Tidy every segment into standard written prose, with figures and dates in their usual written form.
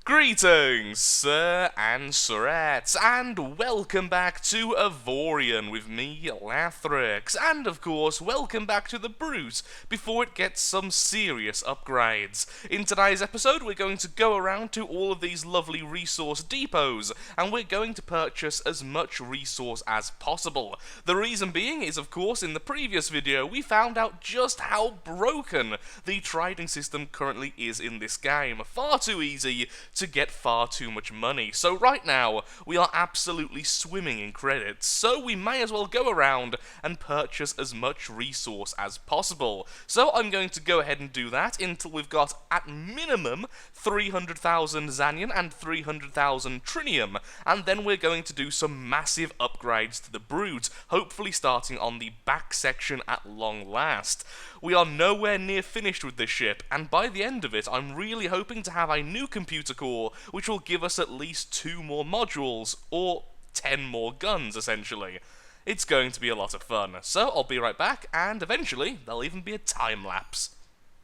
Greetings, sir and sirettes, and welcome back to Avorion with me, Lathrix, and of course, welcome back to the Brute before it gets some serious upgrades. In today's episode, we're going to go around to all of these lovely resource depots, and we're going to purchase as much resource as possible. The reason being is, of course, in the previous video, we found out just how broken the trading system currently is in this game. Far too easy to get far too much money. So right now, we are absolutely swimming in credits, so we may as well go around and purchase as much resource as possible. So I'm going to go ahead and do that until we've got, at minimum, 300,000 Xanian and 300,000 Trinium, and then we're going to do some massive upgrades to the Brute, hopefully starting on the back section at long last. We are nowhere near finished with this ship, and by the end of it, I'm really hoping to have a new computer core, which will give us at least 2 more modules, or 10 more guns, essentially. It's going to be a lot of fun, so I'll be right back, and eventually, there'll even be a time-lapse.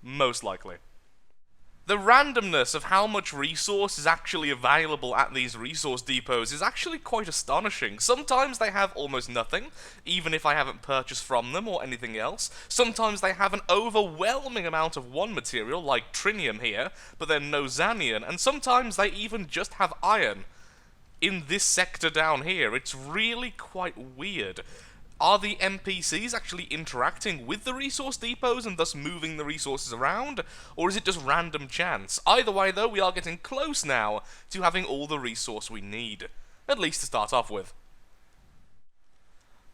Most likely. The randomness of how much resource is actually available at these resource depots is actually quite astonishing. Sometimes they have almost nothing, even if I haven't purchased from them or anything else. Sometimes they have an overwhelming amount of one material, like Trinium here, but then no Xanian, and sometimes they even just have iron. In this sector down here, it's really quite weird. Are the NPCs actually interacting with the resource depots and thus moving the resources around? Or is it just random chance? Either way though, we are getting close now to having all the resource we need. At least to start off with.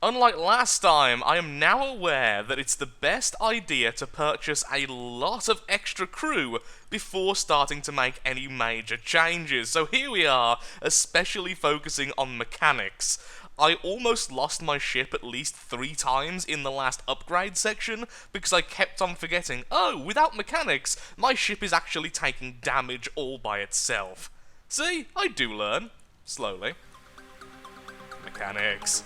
Unlike last time, I am now aware that it's the best idea to purchase a lot of extra crew before starting to make any major changes. So here we are, especially focusing on mechanics. I almost lost my ship at least 3 times in the last upgrade section because I kept on forgetting, oh, without mechanics, my ship is actually taking damage all by itself. See, I do learn. Slowly. Mechanics.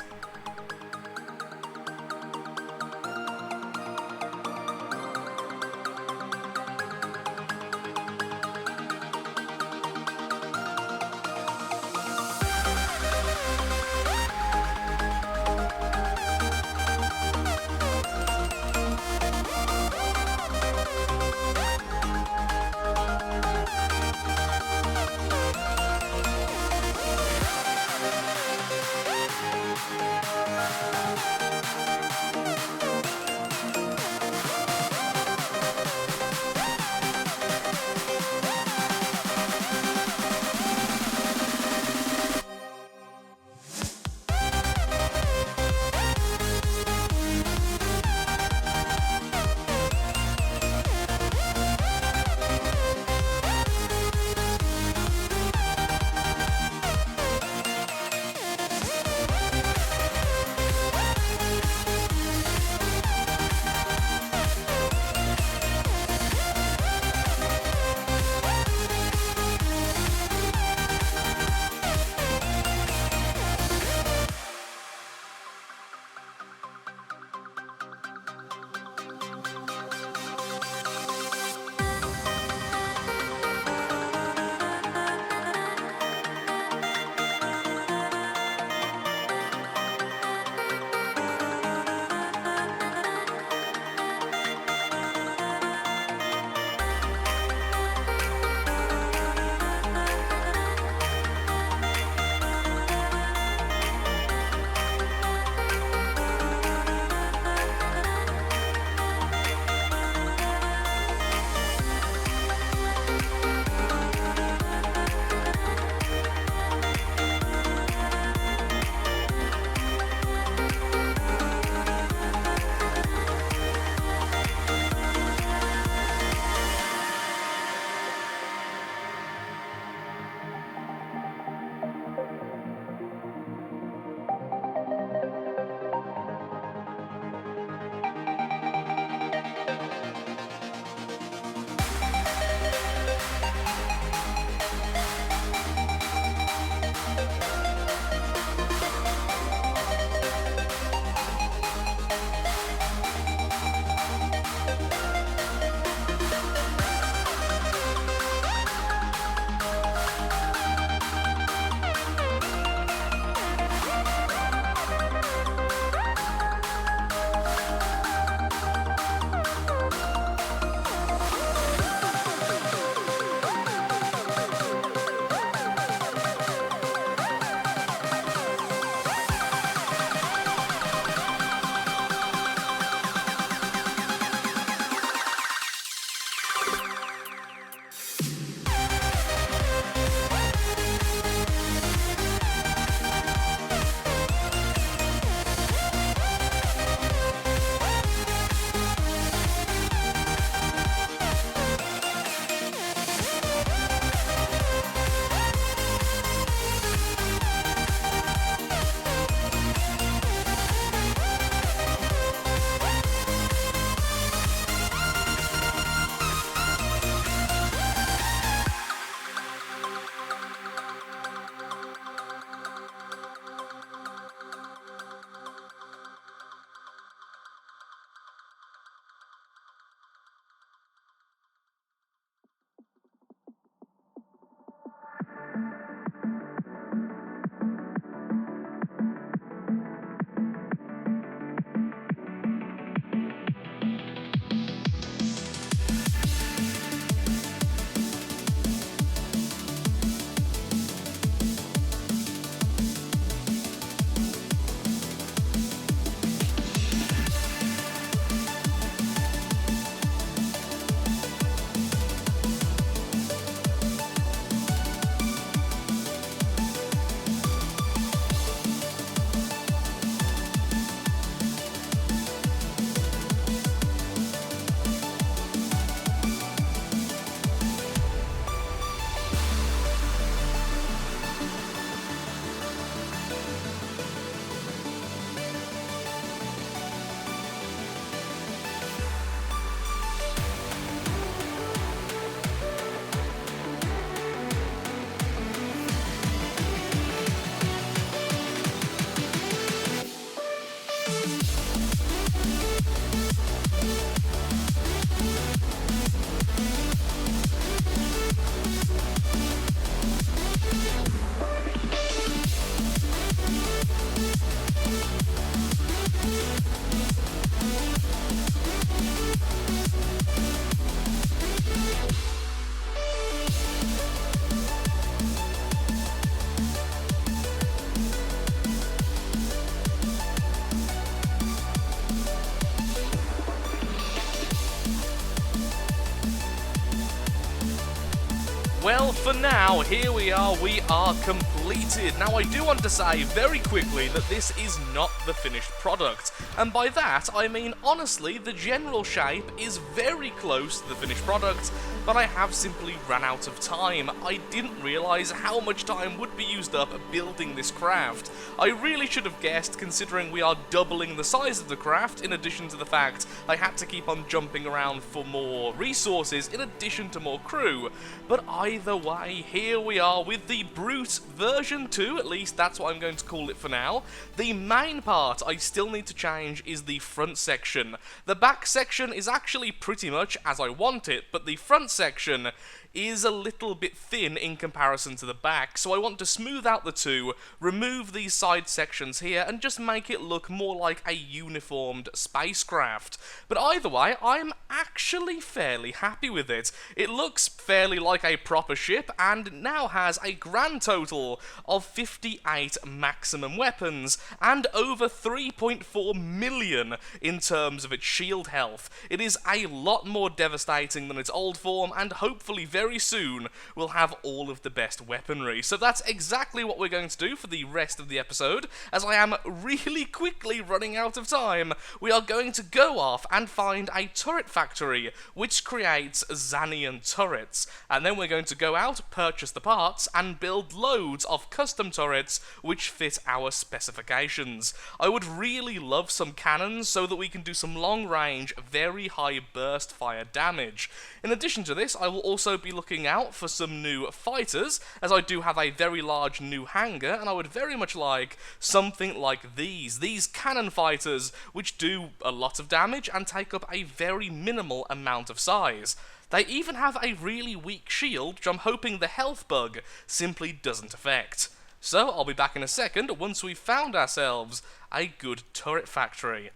Well, for now, here we are completed. Now, I do want to say very quickly that this is not the finished product, and by that, I mean, honestly, the general shape is very close to the finished product, but I have simply run out of time. I didn't realise how much time would be used up building this craft. I really should have guessed, considering we are doubling the size of the craft, in addition to the fact I had to keep on jumping around for more resources, in addition to more crew. But either way, here we are with the Brute version 2, at least that's what I'm going to call it for now. The main part I still need to change is the front section. The back section is actually pretty much as I want it, but the front section is a little bit thin in comparison to the back, so I want to smooth out the two, remove these side sections here, and just make it look more like a uniformed spacecraft. But either way, I'm actually fairly happy with it. It looks fairly like a proper ship, and now has a grand total of 58 maximum weapons, and over 3.4 million in terms of its shield health. It is a lot more devastating than its old form, and hopefully very soon we'll have all of the best weaponry. So that's exactly what we're going to do for the rest of the episode, as I am really quickly running out of time. We are going to go off and find a turret factory which creates Xanian turrets, and then we're going to go out, purchase the parts, and build loads of custom turrets which fit our specifications. I would really love some cannons so that we can do some long range, very high burst fire damage. In addition to this, I will also be looking out for some new fighters, as I do have a very large new hangar, and I would very much like something like these cannon fighters, which do a lot of damage and take up a very minimal amount of size. They even have a really weak shield, which I'm hoping the health bug simply doesn't affect. So I'll be back in a second once we've found ourselves a good turret factory.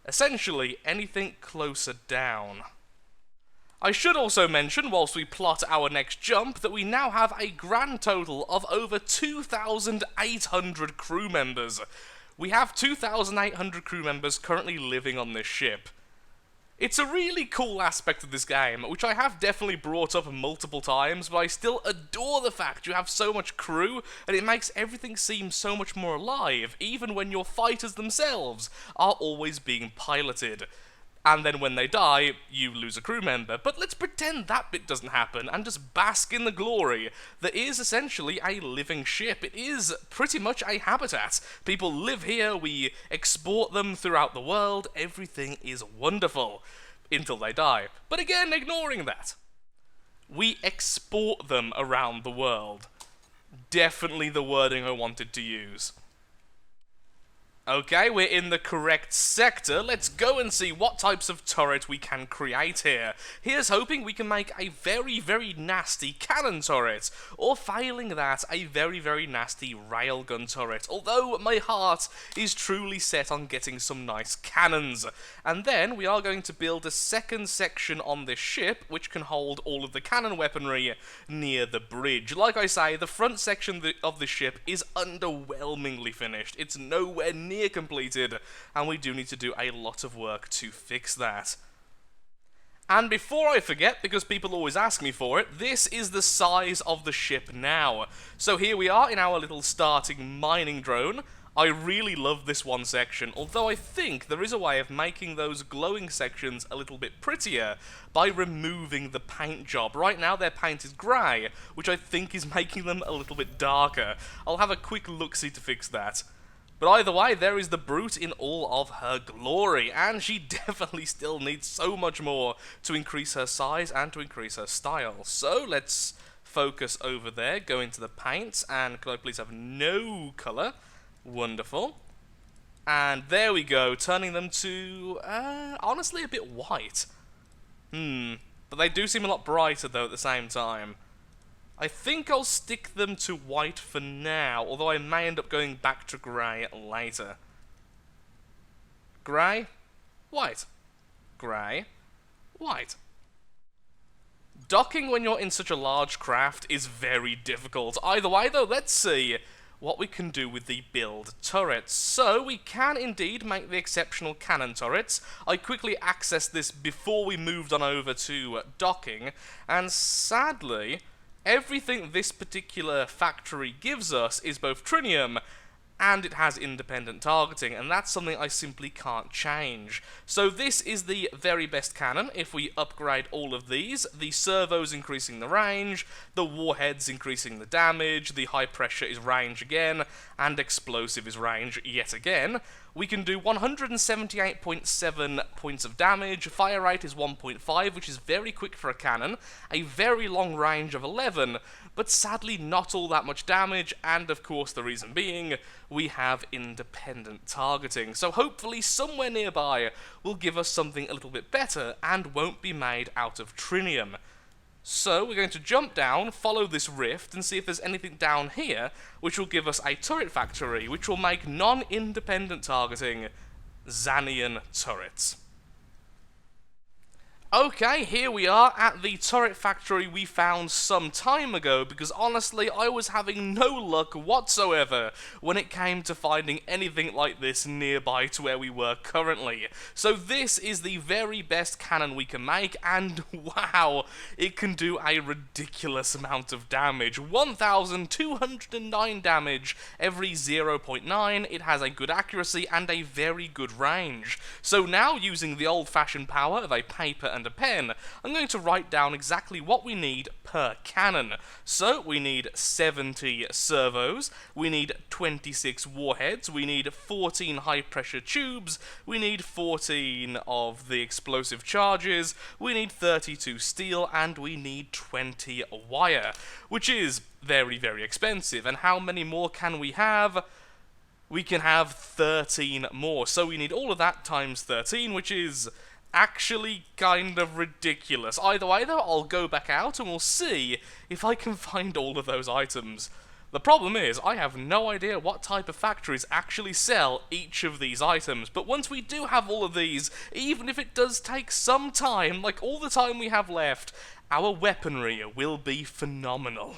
Essentially, anything closer down. I should also mention, whilst we plot our next jump, that we now have a grand total of over 2,800 crew members. We have 2,800 crew members currently living on this ship. It's a really cool aspect of this game, which I have definitely brought up multiple times, but I still adore the fact you have so much crew, and it makes everything seem so much more alive, even when your fighters themselves are always being piloted. And then when they die, you lose a crew member. But let's pretend that bit doesn't happen and just bask in the glory that is essentially a living ship. It is pretty much a habitat. People live here, we export them throughout the world, everything is wonderful. Until they die. But again, ignoring that. We export them around the world. Definitely the wording I wanted to use. Okay, we're in the correct sector. Let's go and see what types of turret we can create here. Here's hoping we can make a very, very nasty cannon turret, or failing that, a very, very nasty railgun turret, although my heart is truly set on getting some nice cannons. And then we are going to build a second section on this ship, which can hold all of the cannon weaponry near the bridge. Like I say, the front section of the ship is underwhelmingly finished. It's nowhere near completed, and we do need to do a lot of work to fix that. And before I forget, because people always ask me for it, this is the size of the ship now. So here we are in our little starting mining drone. I really love this one section, although I think there is a way of making those glowing sections a little bit prettier by removing the paint job. Right now they're painted grey, which I think is making them a little bit darker. I'll have a quick look-see to fix that. But either way, there is the Brute in all of her glory, and she definitely still needs so much more to increase her size and to increase her style. So let's focus over there, go into the paints, and could I please have no colour? Wonderful. And there we go, turning them to, honestly a bit white. But they do seem a lot brighter though at the same time. I think I'll stick them to white for now, although I may end up going back to grey later. Grey, white, grey, white. Docking when you're in such a large craft is very difficult. Either way though, let's see what we can do with the build turrets. So we can indeed make the exceptional cannon turrets. I quickly accessed this before we moved on over to docking, and sadly, everything this particular factory gives us is both trinium, and it has independent targeting, and that's something I simply can't change. So this is the very best cannon. If we upgrade all of these, the servos increasing the range, the warheads increasing the damage, the high pressure is range again, and explosive is range yet again, we can do 178.7 points of damage, fire rate is 1.5, which is very quick for a cannon, a very long range of 11, but sadly not all that much damage, and of course the reason being, we have independent targeting. So hopefully somewhere nearby will give us something a little bit better, and won't be made out of trinium. So we're going to jump down, follow this rift, and see if there's anything down here which will give us a turret factory, which will make non-independent targeting Xanian turrets. Okay, here we are at the turret factory we found some time ago, because honestly I was having no luck whatsoever when it came to finding anything like this nearby to where we were currently. So this is the very best cannon we can make, and wow, it can do a ridiculous amount of damage. 1,209 damage every 0.9, it has a good accuracy and a very good range. So now, using the old-fashioned power of a paper and a pen, I'm going to write down exactly what we need per cannon. So we need 70 servos, we need 26 warheads, we need 14 high pressure tubes, we need 14 of the explosive charges, we need 32 steel, and we need 20 wire, which is very, very expensive. And how many more can we have? We can have 13 more, so we need all of that times 13, which is actually kind of ridiculous. Either way though, I'll go back out and we'll see if I can find all of those items. The problem is, I have no idea what type of factories actually sell each of these items, but once we do have all of these, even if it does take some time, like all the time we have left, our weaponry will be phenomenal.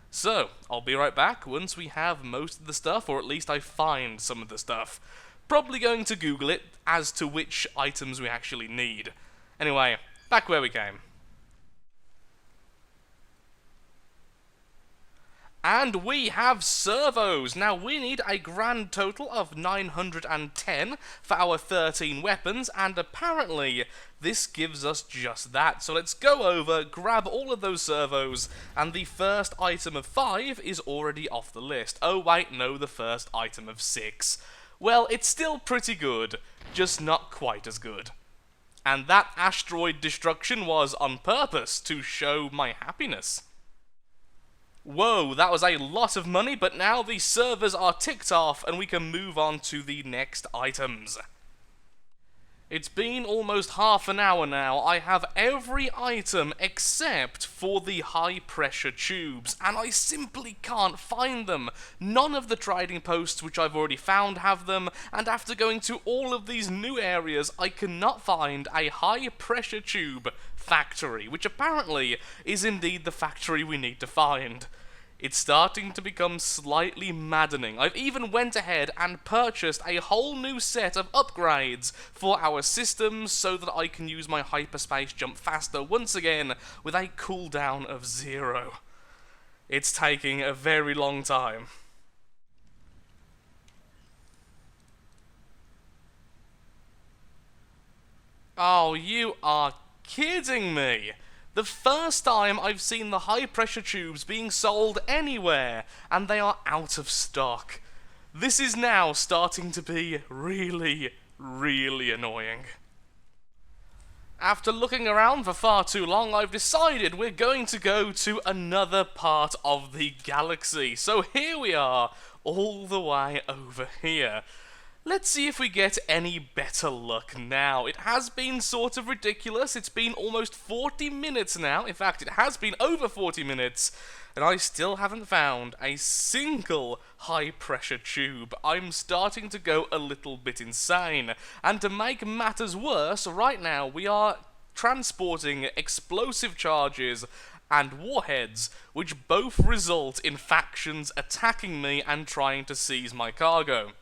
So, I'll be right back once we have most of the stuff, or at least I find some of the stuff. Probably going to Google it as to which items we actually need. Anyway, back where we came. And we have servos! Now we need a grand total of 910 for our 13 weapons, and apparently this gives us just that. So let's go over, grab all of those servos, and the first item of 5 is already off the list. Oh wait, no, the first item of 6. Well, it's still pretty good, just not quite as good. And that asteroid destruction was on purpose, to show my happiness. Whoa, that was a lot of money, but now the servers are ticked off and we can move on to the next items. It's been almost half an hour now. I have every item except for the high pressure tubes, and I simply can't find them. None of the trading posts which I've already found have them, and after going to all of these new areas, I cannot find a high pressure tube factory, which apparently is indeed the factory we need to find. It's starting to become slightly maddening. I've even went ahead and purchased a whole new set of upgrades for our systems so that I can use my hyperspace jump faster once again with a cooldown of 0. It's taking a very long time. Oh, you are kidding me! The first time I've seen the high pressure tubes being sold anywhere, and they are out of stock. This is now starting to be really, really annoying. After looking around for far too long, I've decided we're going to go to another part of the galaxy. So here we are, all the way over here. Let's see if we get any better luck now. It has been sort of ridiculous. It's been almost 40 minutes now. In fact, it has been over 40 minutes, and I still haven't found a single high-pressure tube. I'm starting to go a little bit insane. And to make matters worse, right now we are transporting explosive charges and warheads, which both result in factions attacking me and trying to seize my cargo.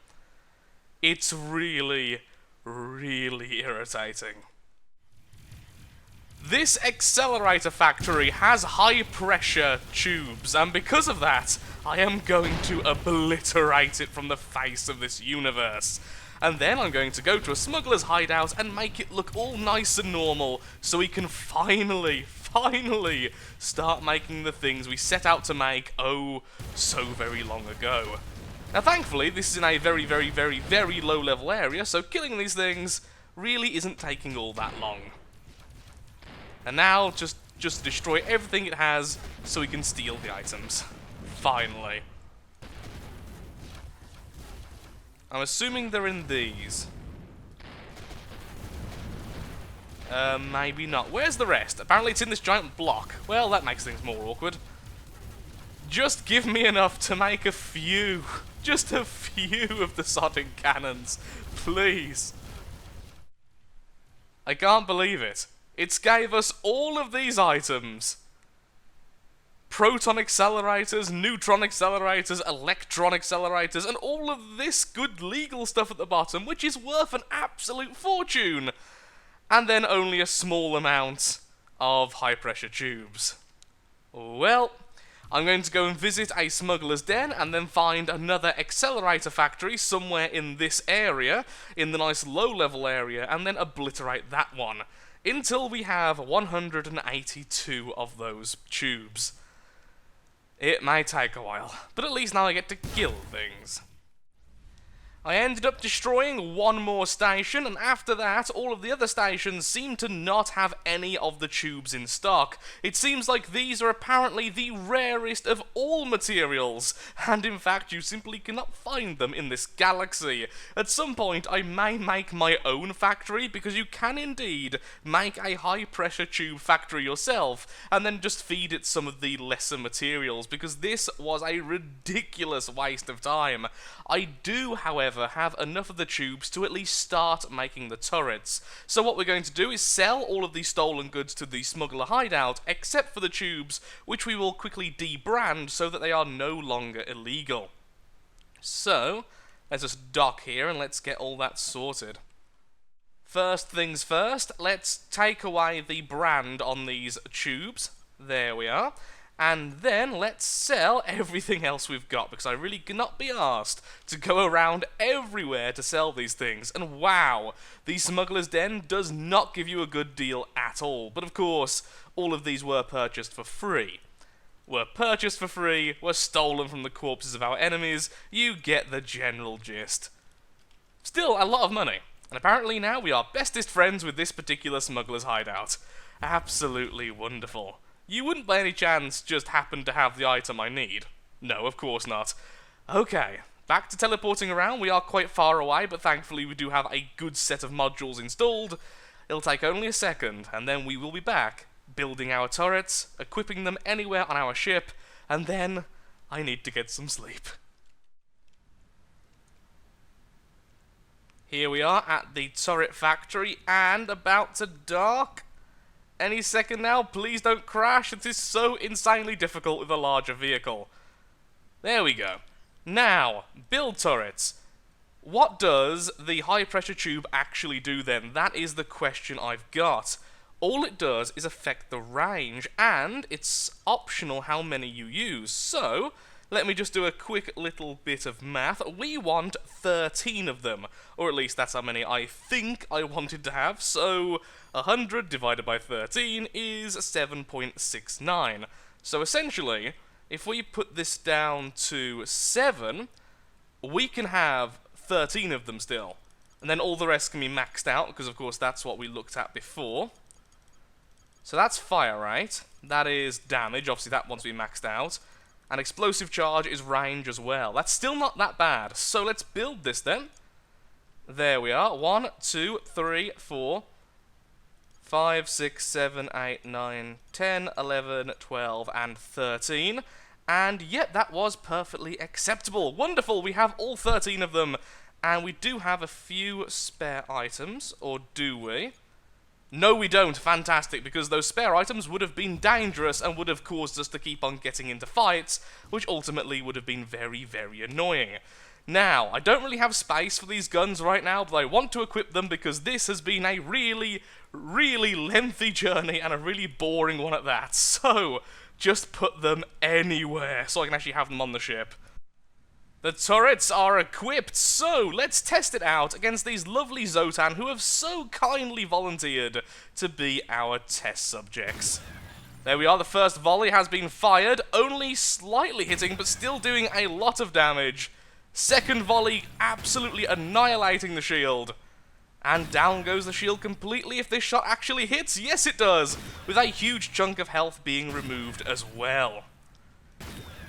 It's really, really irritating. This accelerator factory has high pressure tubes, and because of that, I am going to obliterate it from the face of this universe. And then I'm going to go to a smuggler's hideout and make it look all nice and normal, so we can finally start making the things we set out to make oh so very long ago. Now thankfully this is in a very low level area, so killing these things really isn't taking all that long. And now just destroy everything it has so we can steal the items. Finally. I'm assuming they're in these. Maybe not. Where's the rest? Apparently it's in this giant block. Well, that makes things more awkward. Just give me enough to make a few. Just a few of the sodding cannons. Please. I can't believe it. It's gave us all of these items. Proton accelerators, neutron accelerators, electron accelerators, and all of this good legal stuff at the bottom, which is worth an absolute fortune. And then only a small amount of high-pressure tubes. Well, I'm going to go and visit a smuggler's den and then find another accelerator factory somewhere in this area, in the nice low-level area, and then obliterate that one, until we have 182 of those tubes. It may take a while, but at least now I get to kill things. I ended up destroying one more station, and after that, all of the other stations seem to not have any of the tubes in stock. It seems like these are apparently the rarest of all materials, and in fact you simply cannot find them in this galaxy. At some point I may make my own factory, because you can indeed make a high-pressure tube factory yourself, and then just feed it some of the lesser materials, because this was a ridiculous waste of time. I do, however, have enough of the tubes to at least start making the turrets. So what we're going to do is sell all of these stolen goods to the smuggler hideout, except for the tubes, which we will quickly debrand so that they are no longer illegal. So, let's just dock here and let's get all that sorted. First things first, let's take away the brand on these tubes. There we are. And then let's sell everything else we've got, because I really cannot be arsed to go around everywhere to sell these things. And wow, the smuggler's den does not give you a good deal at all. But of course, all of these were purchased for free. Were stolen from the corpses of our enemies. You get the general gist. Still a lot of money. And apparently now we are bestest friends with this particular smuggler's hideout. Absolutely wonderful. You wouldn't by any chance just happen to have the item I need? No, of course not. Okay, back to teleporting around. We are quite far away, but thankfully we do have a good set of modules installed. It'll take only a second, and then we will be back, building our turrets, equipping them anywhere on our ship, and then I need to get some sleep. Here we are at the turret factory, and about to dock. Any second now, please don't crash. It is so insanely difficult with a larger vehicle. There we go. Now, build turrets. What does the high pressure tube actually do then? That is the question I've got. All it does is affect the range, and it's optional how many you use. So, let me just do a quick little bit of math. We want 13 of them, or at least that's how many I think I wanted to have. So 100 divided by 13 is 7.69. So essentially, if we put this down to 7, we can have 13 of them still. And then all the rest can be maxed out, because of course that's what we looked at before. So that's fire rate, that is damage, obviously that wants to be maxed out. And explosive charge is range as well. That's still not that bad. So let's build this then. There we are. 1, 2, 3, 4, 5, 6, 7, 8, 9, 10, 11, 12, and 13. And yet that was perfectly acceptable. Wonderful, we have all 13 of them. And we do have a few spare items, or do we? No, we don't. Fantastic, because those spare items would have been dangerous and would have caused us to keep on getting into fights, which ultimately would have been very, very annoying. Now, I don't really have space for these guns right now, but I want to equip them because this has been a really really lengthy journey and a really boring one at that. So, just put them anywhere so I can actually have them on the ship. The turrets are equipped, so let's test it out against these lovely Zotan who have so kindly volunteered to be our test subjects. There we are, the first volley has been fired, only slightly hitting but still doing a lot of damage. Second volley absolutely annihilating the shield. And down goes the shield completely if this shot actually hits. Yes, it does, with a huge chunk of health being removed as well.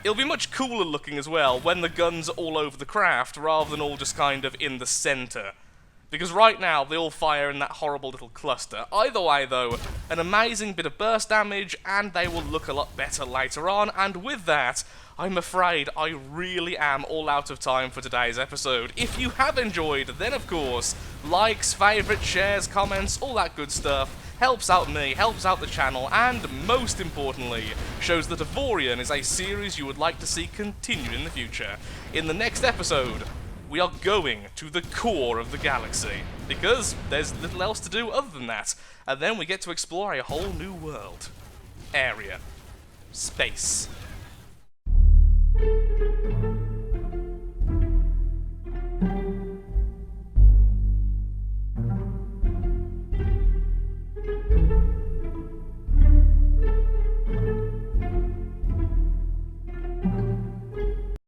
It'll be much cooler looking as well when the guns are all over the craft rather than all just kind of in the center. Because right now they all fire in that horrible little cluster. Either way though, an amazing bit of burst damage and they will look a lot better later on, and with that, I'm afraid I really am all out of time for today's episode. If you have enjoyed, then of course, likes, favourites, shares, comments, all that good stuff helps out me, helps out the channel, and most importantly, shows that Avorion is a series you would like to see continued in the future. In the next episode, we are going to the core of the galaxy, because there's little else to do other than that, and then we get to explore a whole new world. Area. Space.